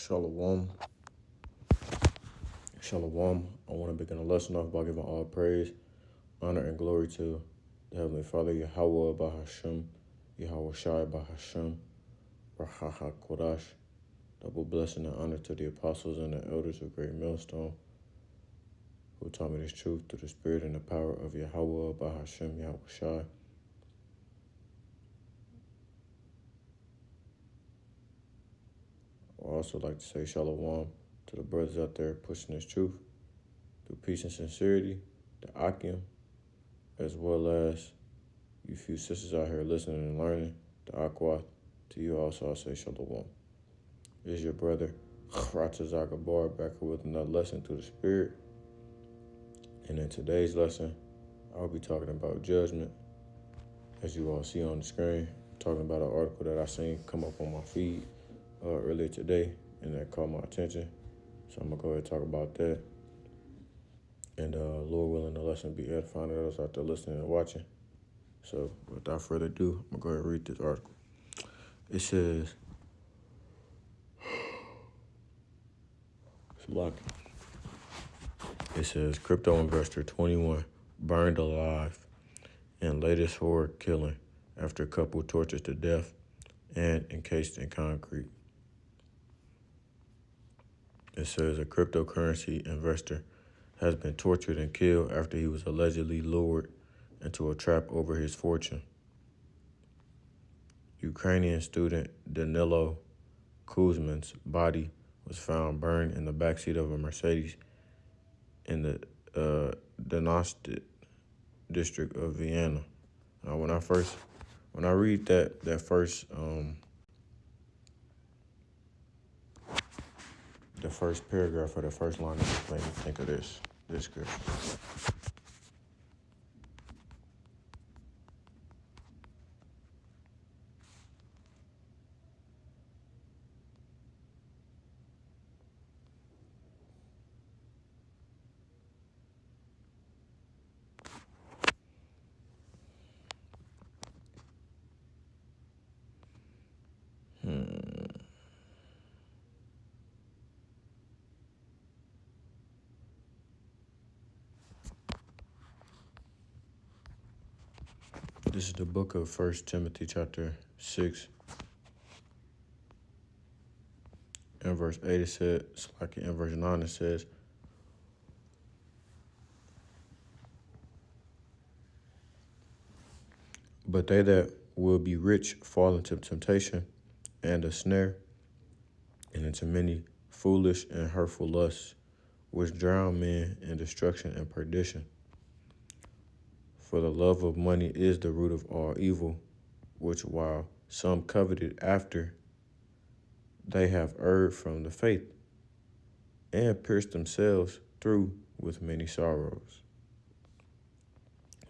Shalom. Shalom. I want to begin a lesson off by giving all praise, honor, and glory to the Heavenly Father, Yahweh Bahashem, Yahweh Shai Bahashem, Rahaha Kodash. Double blessing and honor to the apostles and the elders of Great Millstone, who taught me this truth through the spirit and the power of Yahweh Bahashem, Yahweh Shai. I would also like to say shalom to the brothers out there pushing this truth through peace and sincerity, the Akim, as well as you few sisters out here listening and learning, the Aqua. To you also I say shalom. It's your brother, Ratazar Gabar, back here with another lesson through the spirit. And in today's lesson, I'll be talking about judgment. As you all see on the screen, talking about an article that I seen come up on my feed earlier today, and that caught my attention. So I'm going to go ahead and talk about that. And Lord willing, the lesson be edifying to those out there listening and watching. So without further ado, I'm going to go ahead and read this article. It says, crypto investor 21 burned alive in latest horror killing after couple tortured to death and encased in concrete. It says a cryptocurrency investor has been tortured and killed after he was allegedly lured into a trap over his fortune. Ukrainian student Danilo Kuzman's body was found burned in the backseat of a Mercedes in the Donetsk district of Vienna. Now, when I read that first the first paragraph or the first line, it just made me think of this scripture. This is the book of 1 Timothy chapter 6 and verse 8. It says, in verse 9 it says, but they that will be rich fall into temptation and a snare, and into many foolish and hurtful lusts, which drown men in destruction and perdition. For the love of money is the root of all evil, which while some coveted after, they have erred from the faith, and pierced themselves through with many sorrows.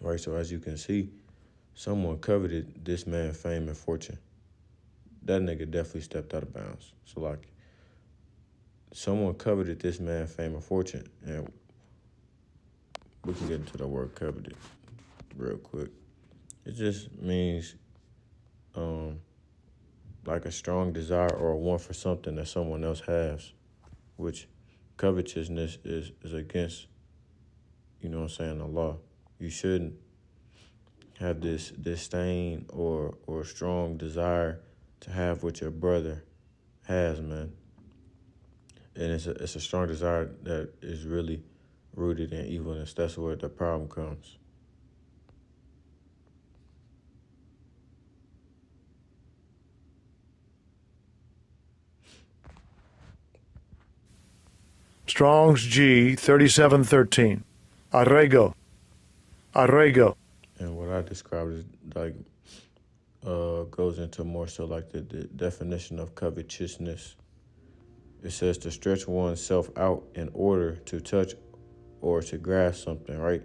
Right, so as you can see, someone coveted this man's fame and fortune. That nigga definitely stepped out of bounds. So someone coveted this man's fame and fortune, and we can get into the word coveted real quick. It just means like a strong desire or a want for something that someone else has, which covetousness is against, the law. You shouldn't have this disdain or strong desire to have what your brother has, man. And it's a strong desire that is really rooted in evilness. That's where the problem comes. Strong's G 3713. Arrego. And what I described is goes into more so like the definition of covetousness. It says to stretch oneself out in order to touch or to grasp something, right?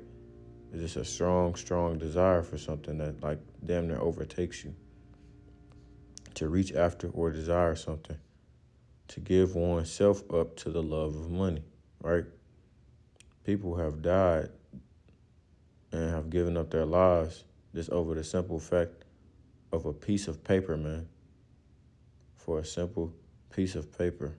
It's just a strong desire for something that like damn near overtakes you. To reach after or desire something. To give oneself up to the love of money, right? People have died and have given up their lives just over the simple fact of a piece of paper, man. For a simple piece of paper.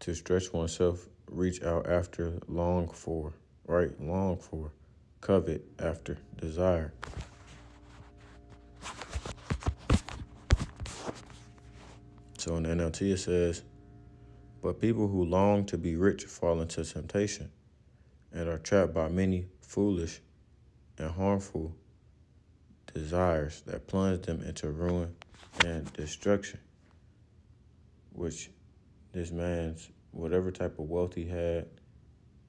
to stretch oneself, reach out after, long for, right? Long for, covet after, desire. So in the NLT it says, but people who long to be rich fall into temptation and are trapped by many foolish and harmful desires that plunge them into ruin and destruction, which this man's, whatever type of wealth he had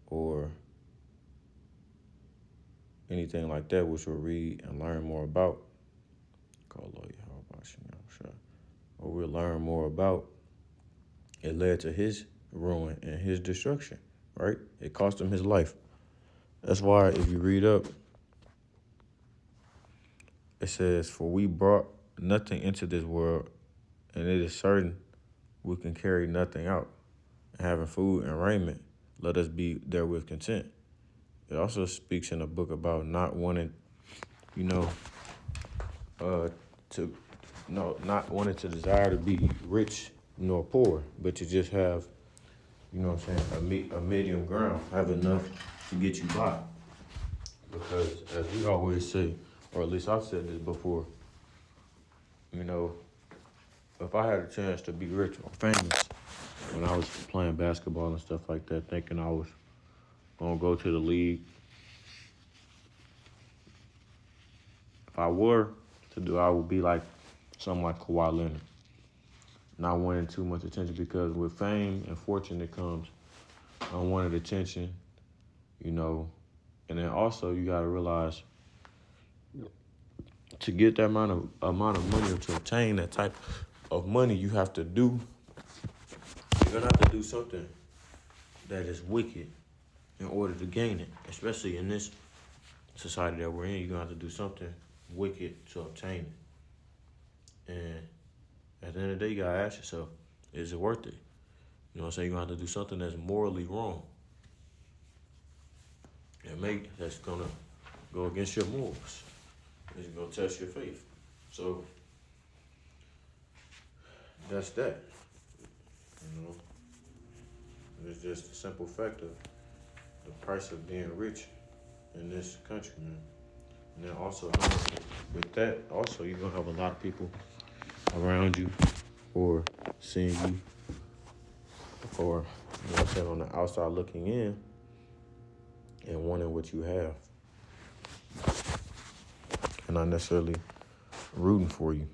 or anything like that, which we'll read and learn more about, or we'll learn more about, it led to his ruin and his destruction, right? It cost him his life. That's why if you read up, it says, for we brought nothing into this world, and it is certain we can carry nothing out. And having food and raiment, let us be therewith content. It also speaks in the book about not wanting, not wanting to desire to be rich nor poor, but to just have, a medium ground, have enough to get you by. Because as we always say, or at least I've said this before, if I had a chance to be rich or famous when I was playing basketball and stuff like that, thinking I was going to go to the league, if I were to do, I would be like something like Kawhi Leonard. Not wanting too much attention, because with fame and fortune it comes unwanted attention, and then also you got to realize to get that amount of money, or to obtain that type of money, you're going to have to do something that is wicked in order to gain it, especially in this society that we're in. You're going to have to do something wicked to obtain it. And at the end of the day, you got to ask yourself, is it worth it? You know what I'm saying? You're going to have to do something that's morally wrong. And that's going to go against your morals. It's going to test your faith. So that's that. It's just a simple fact of the price of being rich in this country, man. And then also, with that, also, you're going to have a lot of people around you or seeing you or, on the outside looking in and wanting what you have. And not necessarily rooting for you.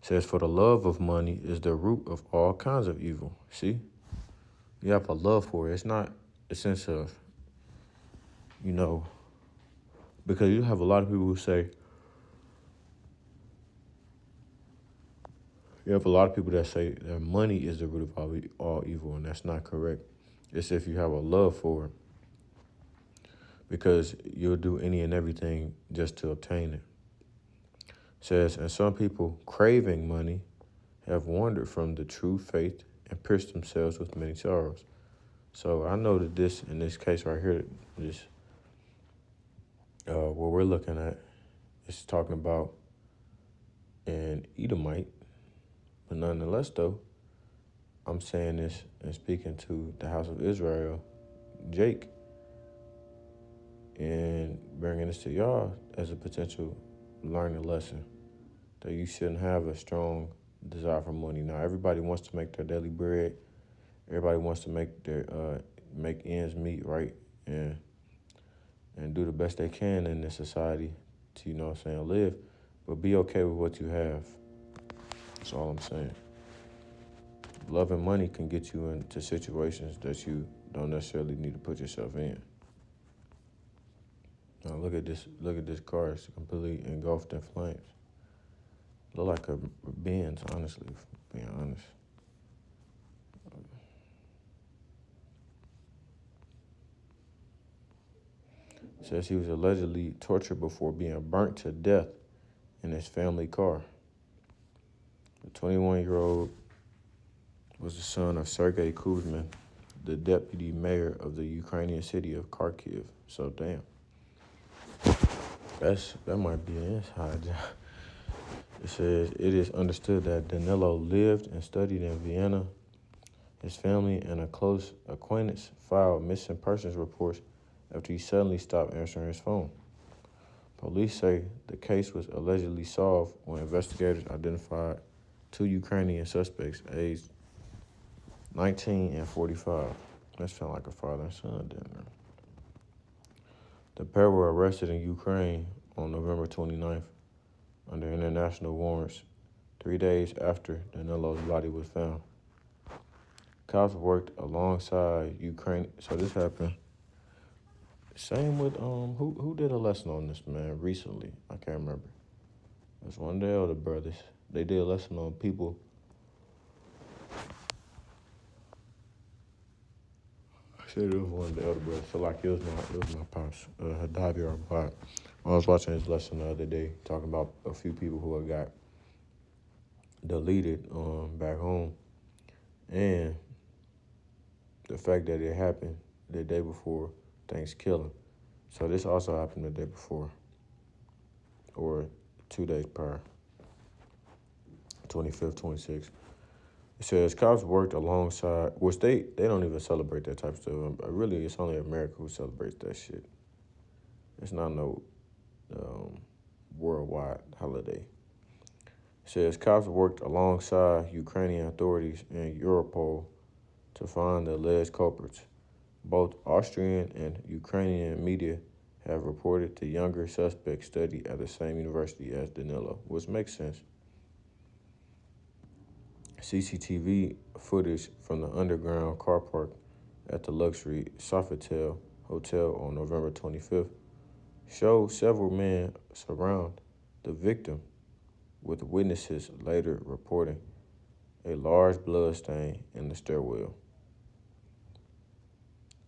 It says, for the love of money is the root of all kinds of evil. See? You have a love for it. It's not a sense of, because you have a lot of people who say, you have a lot of people that say that money is the root of all evil, and that's not correct. It's if you have a love for it, because you'll do any and everything just to obtain it. It says, and some people craving money have wandered from the true faith and pierced themselves with many sorrows. So I know that in this case right here, what we're looking at is talking about an Edomite. But nonetheless, though, I'm saying this and speaking to the house of Israel, Jake, and bringing this to y'all as a potential learning lesson, that you shouldn't have a strong desire for money. Now, everybody wants to make their daily bread. Everybody wants to make ends meet, right? And do the best they can in this society to, live. But be okay with what you have. That's all I'm saying. Love and money can get you into situations that you don't necessarily need to put yourself in. Now look at this car. It's completely engulfed in flames. Look like a Benz, honestly, being honest. It says he was allegedly tortured before being burnt to death in his family car. The 21-year-old was the son of Sergei Kuzmin, the deputy mayor of the Ukrainian city of Kharkiv. So damn. That might be an inside job. It says, it is understood that Danilo lived and studied in Vienna His family and a close acquaintance filed missing persons reports after he suddenly stopped answering his phone. Police say the case was allegedly solved when investigators identified two Ukrainian suspects aged 19 and 45. That sounds like a father and son, didn't it? The pair were arrested in Ukraine on November 29th under international warrants 3 days after Danilo's body was found. Cops worked alongside Ukraine. So this happened. Same with who did a lesson on this man recently? I can't remember. It was one of the elder brothers. They did a lesson on people. I said it was one of the elder brothers. So like it was my pops, Hadavi Arbat. I was watching his lesson the other day, talking about a few people who had got deleted back home, and the fact that it happened the day before Thanksgiving. So this also happened the day before, or 2 days prior, 25th, 26th. It says cops worked alongside, which they don't even celebrate that type of stuff. Really, it's only America who celebrates that shit. It's not no worldwide holiday. It says cops worked alongside Ukrainian authorities and Europol to find the alleged culprits. Both Austrian and Ukrainian media have reported the younger suspect studied at the same university as Danilo, which makes sense. CCTV footage from the underground car park at the luxury Sofitel Hotel on November 25th showed several men surround the victim, with witnesses later reporting a large blood stain in the stairwell.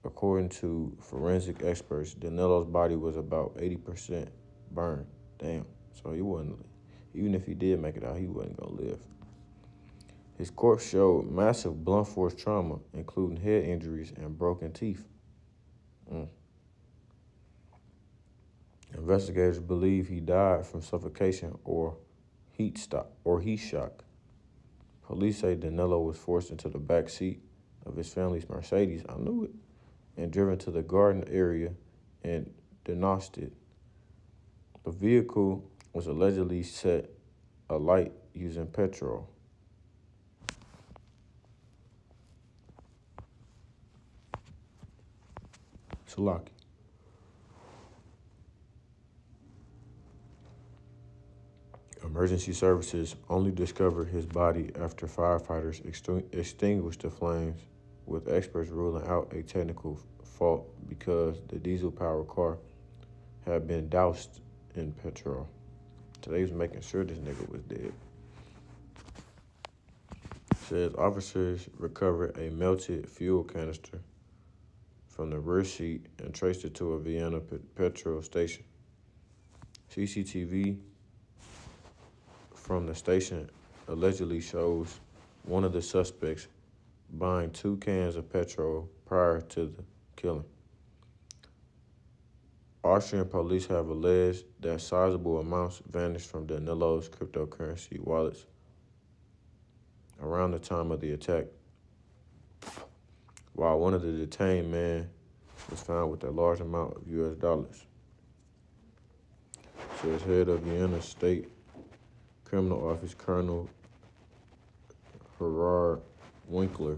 According to forensic experts, Danilo's body was about 80% burned. Damn. So he wasn't, even if he did make it out, he wasn't going to live. His corpse showed massive blunt force trauma, including head injuries and broken teeth. Investigators believe he died from suffocation or heat shock. Police say Danilo was forced into the back seat of his family's Mercedes. I knew it. And driven to the garden area and denosted. The vehicle was allegedly set alight using petrol. Sulaki. Emergency services only discovered his body after firefighters extinguished the flames, with experts ruling out a technical fault because the diesel-powered car had been doused in petrol. So they was making sure this nigga was dead. Says officers recovered a melted fuel canister from the rear seat and traced it to a Vienna petrol station. CCTV from the station allegedly shows one of the suspects buying 2 cans of petrol prior to the killing. Austrian police have alleged that sizable amounts vanished from Danilo's cryptocurrency wallets around the time of the attack, while one of the detained men was found with a large amount of U.S. dollars. Says head of Vienna State Criminal Office Colonel Gerard Winkler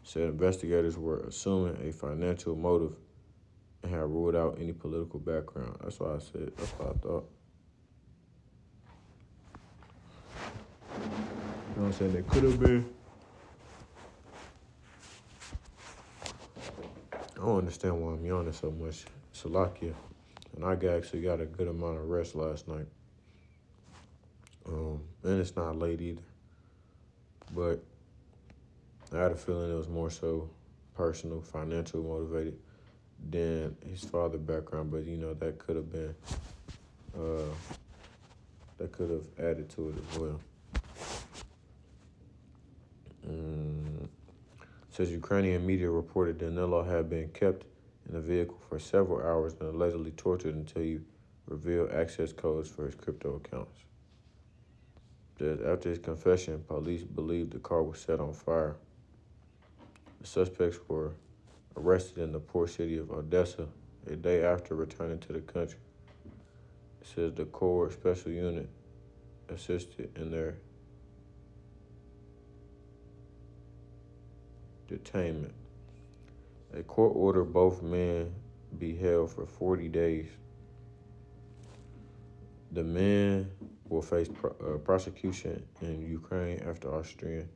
said investigators were assuming a financial motive and had ruled out any political background. That's what I said. That's what I thought. You know what I'm saying? They could have been. I don't understand why I'm yawning so much. Salakia. And I actually got a good amount of rest last night. And it's not late either. But I had a feeling it was more so personal, financial motivated than his father background. But, you know, that could have been, that could have added to it as well. Says Ukrainian media reported Danilo had been kept in the vehicle for several hours and allegedly tortured until he revealed access codes for his crypto accounts. After his confession, police believed the car was set on fire. The suspects were arrested in the port city of Odessa a day after returning to the country. It says the Corps Special Unit assisted in their detainment. A court ordered both men be held for 40 days. The men will face prosecution in Ukraine after Austrian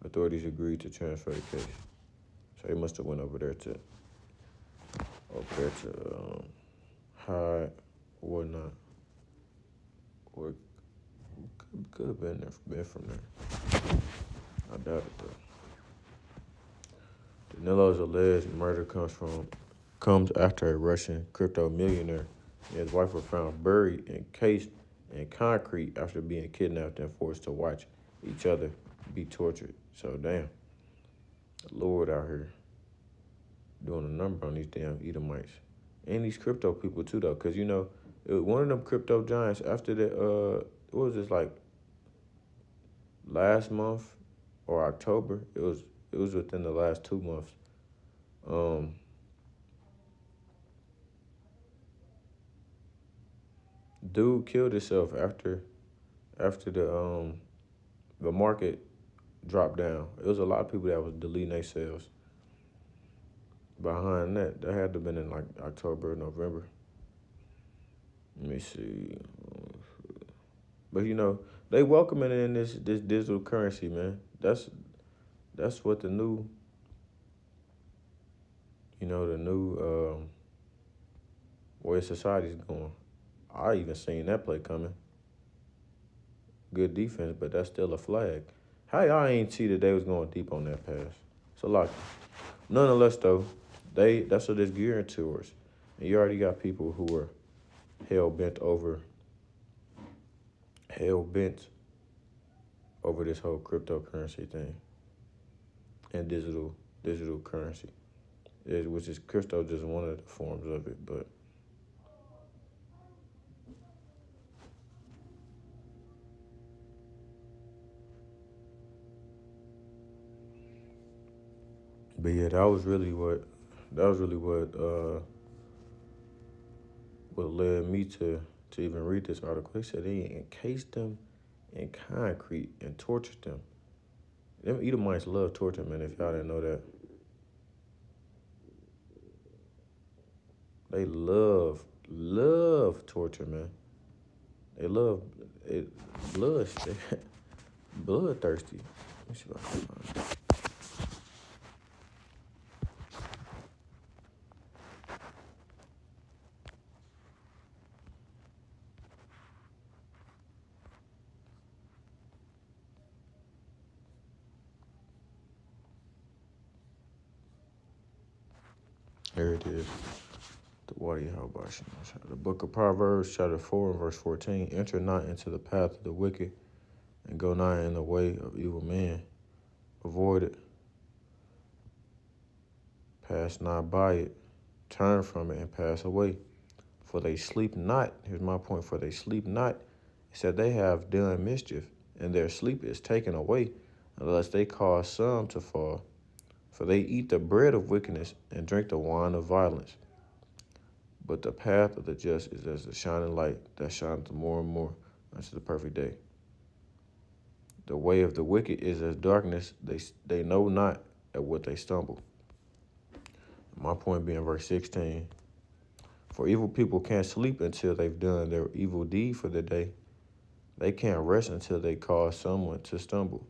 authorities agreed to transfer the case. So they must have went over there to hide or whatnot, or could have been from there. I doubt it though. Danilo's alleged murder comes after a Russian crypto millionaire and his wife were found buried, encased in concrete after being kidnapped and forced to watch each other be tortured. So damn, the Lord out here doing a number on these damn Edomites and these crypto people too, though, because it was one of them crypto giants after the what was this, like last month or October? It was within the last 2 months. Dude killed himself after the market dropped down. It was a lot of people that was deleting their sales. Behind that had to have been in like October, November. Let me see. But they welcoming in this digital currency, man. That's what the new way society's going. I even seen that play coming. Good defense, but that's still a flag. How y'all ain't see that they was going deep on that pass? So like, nonetheless though, that's what it's gearing towards. And you already got people who are hell bent over this whole cryptocurrency thing and digital currency, which is crypto just one of the forms of it, but. But yeah, that was really what led me to even read this article. They said they encased them in concrete and tortured them. Them Edomites love torture, man, if y'all didn't know that. They love torture, man. They love it, bloodthirsty. Let me see if I can find it. There it is. The Wadi Halbash. The book of Proverbs, chapter 4 and verse 14. Enter not into the path of the wicked, and go not in the way of evil men. Avoid it. Pass not by it. Turn from it and pass away. For they sleep not. Here's my point. For they sleep not. It said they have done mischief, and their sleep is taken away, unless they cause some to fall. For they eat the bread of wickedness and drink the wine of violence. But the path of the just is as the shining light that shineth more and more unto the perfect day. The way of the wicked is as darkness. They know not at what they stumble. My point being verse 16. For evil people can't sleep until they've done their evil deed for the day. They can't rest until they cause someone to stumble.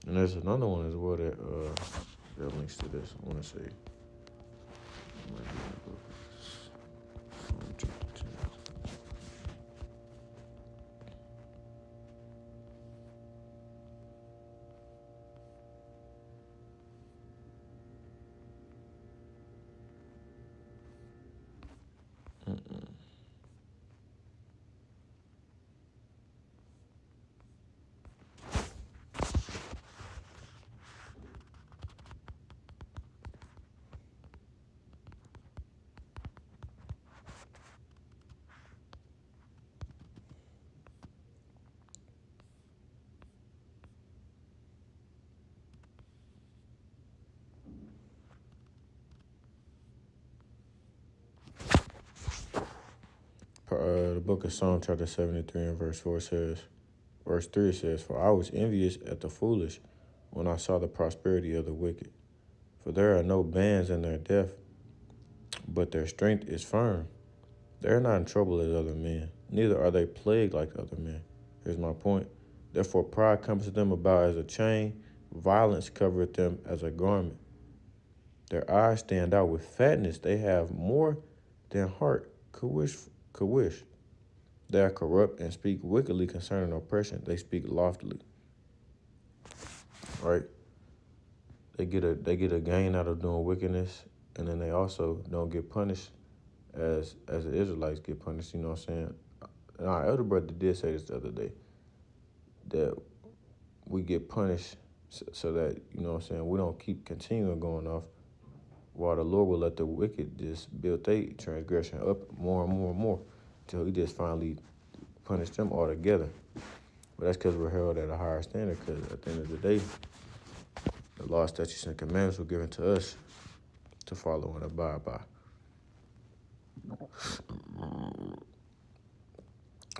And there's another one as well that links to this. I want to say. the book of Psalm chapter 73 and verse 3 says, "For I was envious at the foolish when I saw the prosperity of the wicked. For there are no bands in their death, but their strength is firm. They are not in trouble as other men, neither are they plagued like other men." Here's my point. "Therefore pride compasseth them about as a chain, violence covereth them as a garment. Their eyes stand out with fatness, they have more than heart could wish. They are corrupt and speak wickedly concerning oppression. They speak loftily." Right? They get a gain out of doing wickedness, and then they also don't get punished as the Israelites get punished. You know what I'm saying? And our elder brother did say this the other day, that we get punished so that, you know what I'm saying, we don't keep continuing going off, while the Lord will let the wicked just build their transgression up more and more and more until he just finally punish them altogether. But that's because we're held at a higher standard, because at the end of the day, the law, statutes, and commandments were given to us to follow and abide by.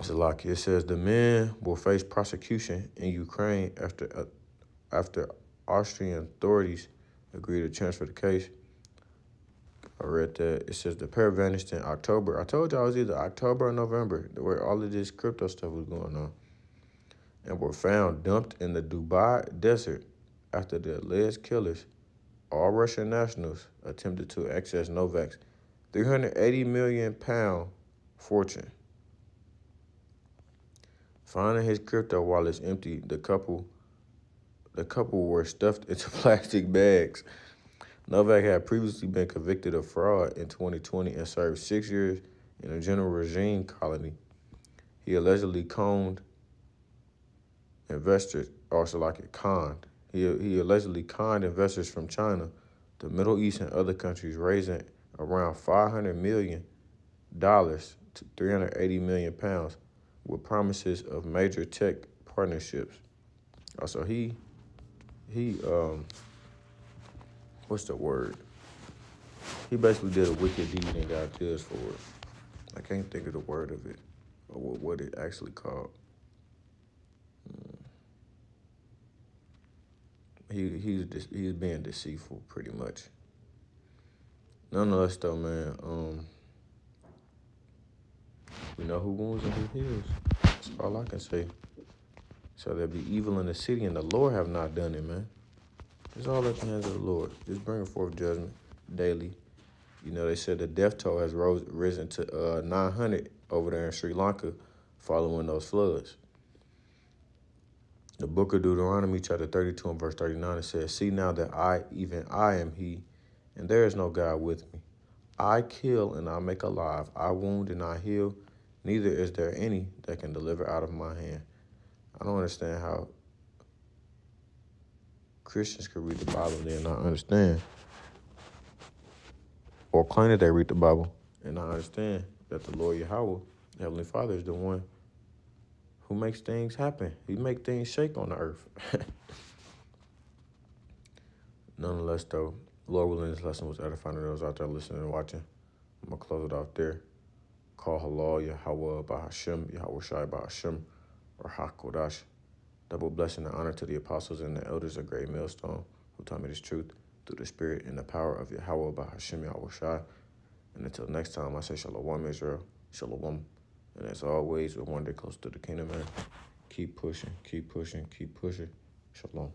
Salaki, it says, "The men will face prosecution in Ukraine after Austrian authorities agree to transfer the case." I read that. It says the pair vanished in October. I told y'all it was either October or November where all of this crypto stuff was going on, and were found dumped in the Dubai desert after the alleged killers, all Russian nationals, attempted to access Novak's £380 million fortune. Finding his crypto wallets empty, the couple were stuffed into plastic bags. Novak had previously been convicted of fraud in 2020 and served 6 years in a general regime colony. He allegedly conned investors, He allegedly conned investors from China, the Middle East, and other countries, raising around $500 million to £380 million with promises of major tech partnerships. Also, what's the word? He basically did a wicked deed and got judged for it. I can't think of the word of it, or what it actually called. He's being deceitful, pretty much. Nonetheless, though, man, we know who wounds and who heals. That's all I can say. So there be evil in the city, and the Lord have not done it, man. It's all at the hands of the Lord. Just bringing forth judgment daily. You know, they said the death toll has risen to 900 over there in Sri Lanka following those floods. The book of Deuteronomy, chapter 32 and verse 39, it says, "See now that I, even I, am he, and there is no God with me. I kill and I make alive. I wound and I heal. Neither is there any that can deliver out of my hand." I don't understand how Christians could read the Bible and then not understand, or claim that they read the Bible and not understand that the Lord Yahweh, the Heavenly Father, is the one who makes things happen. He makes things shake on the earth. Nonetheless, though, Lord willing, this lesson was edifying to those out there listening and watching. I'm going to close it off there. Call halal Yahweh Bahashem, Yahweh Shai Bahashem, or HaKodash. Double blessing and honor to the apostles and the elders of Great Millstone who taught me this truth through the spirit and the power of Yahweh Bahashem, Yahweh Shai. And until next time, I say Shalom, Israel. Shalom. And as always, we're one day close to the kingdom, man. Keep pushing, keep pushing, keep pushing. Shalom.